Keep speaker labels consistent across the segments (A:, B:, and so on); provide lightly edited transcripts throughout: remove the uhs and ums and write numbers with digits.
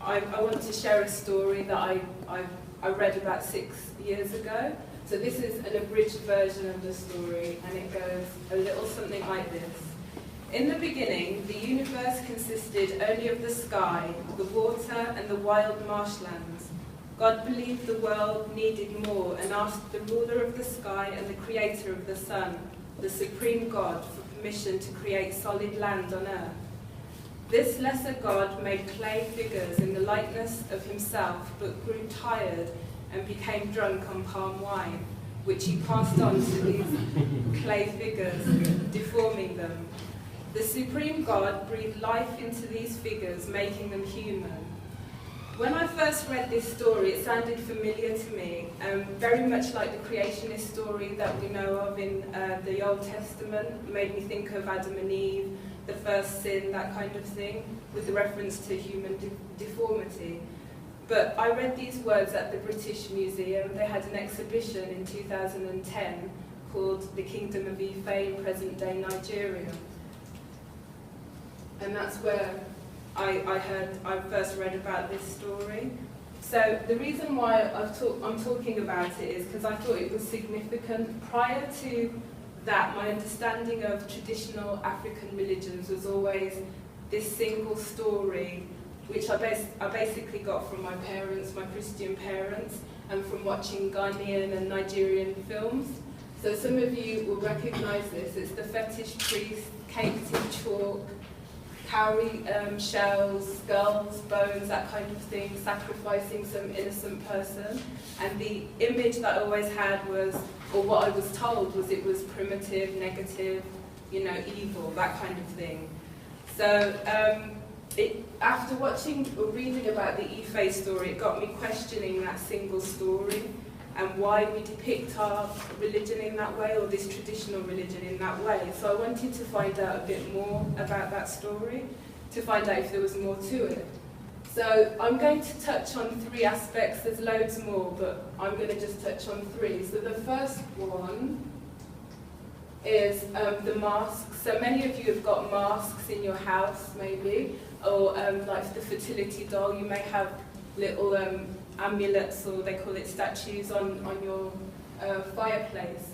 A: I want to share a story that I read about 6 years ago. So this is an abridged version of the story, and it goes a little something like this. In the beginning, the universe consisted only of the sky, the water, and the wild marshlands. God believed the world needed more and asked the ruler of the sky and the creator of the sun, the supreme God, for permission to create solid land on earth. This lesser God made clay figures in the likeness of himself, but grew tired and became drunk on palm wine, which he passed on to these clay figures, deforming them. The supreme God breathed life into these figures, making them human. When I first read this story, it sounded familiar to me, very much like the creationist story that we know of in the Old Testament. It made me think of Adam and Eve, the first sin, that kind of thing, with the reference to human deformity. But I read these words at the British Museum. They had an exhibition in 2010 called The Kingdom of Ife in present-day Nigeria. And that's where I first read about this story. So the reason why I'm talking about it is because I thought it was significant. Prior to that, my understanding of traditional African religions was always this single story, which I basically got from my parents, my Christian parents, and from watching Ghanaian and Nigerian films. So some of you will recognise this. It's the fetish priest, caked in chalk, cowrie shells, skulls, bones, that kind of thing, sacrificing some innocent person. And the image that I always had was, or what I was told was, it was primitive, negative, evil, that kind of thing. So after watching or reading about the Ife story, it got me questioning that single story and why we depict our religion in that way, or this traditional religion in that way. So I wanted to find out a bit more about that story, to find out if there was more to it. So I'm going to touch on 3 aspects. There's loads more, but I'm going to just touch on 3. So the first one is the masks. So many of you have got masks in your house, maybe, or like the fertility doll. You may have little amulets, or they call it statues, on your fireplace.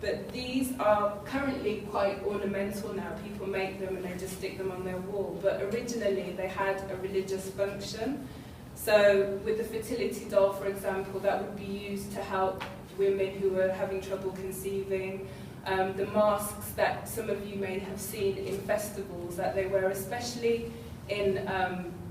A: But these are currently quite ornamental now. People make them and they just stick them on their wall. But originally they had a religious function. So with the fertility doll, for example, that would be used to help women who were having trouble conceiving. The masks that some of you may have seen in festivals that they wear, especially in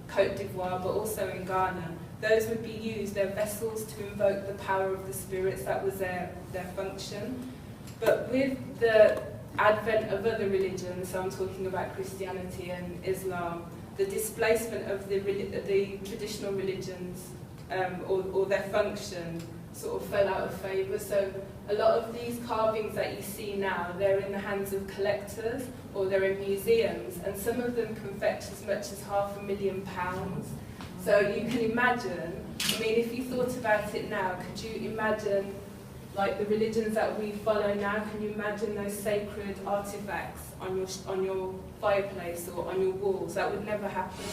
A: Côte d'Ivoire, but also in Ghana, those would be used, they're vessels to invoke the power of the spirits. That was their function. But with the advent of other religions, so I'm talking about Christianity and Islam, the displacement of the traditional religions, or their function, sort of fell out of favour. So a lot of these carvings that you see now, they're in the hands of collectors, or they're in museums, and some of them can fetch as much as £500,000. So you can imagine, if you thought about it now, could you imagine, like the religions that we follow now, can you imagine those sacred artifacts on your fireplace or on your walls? That would never happen.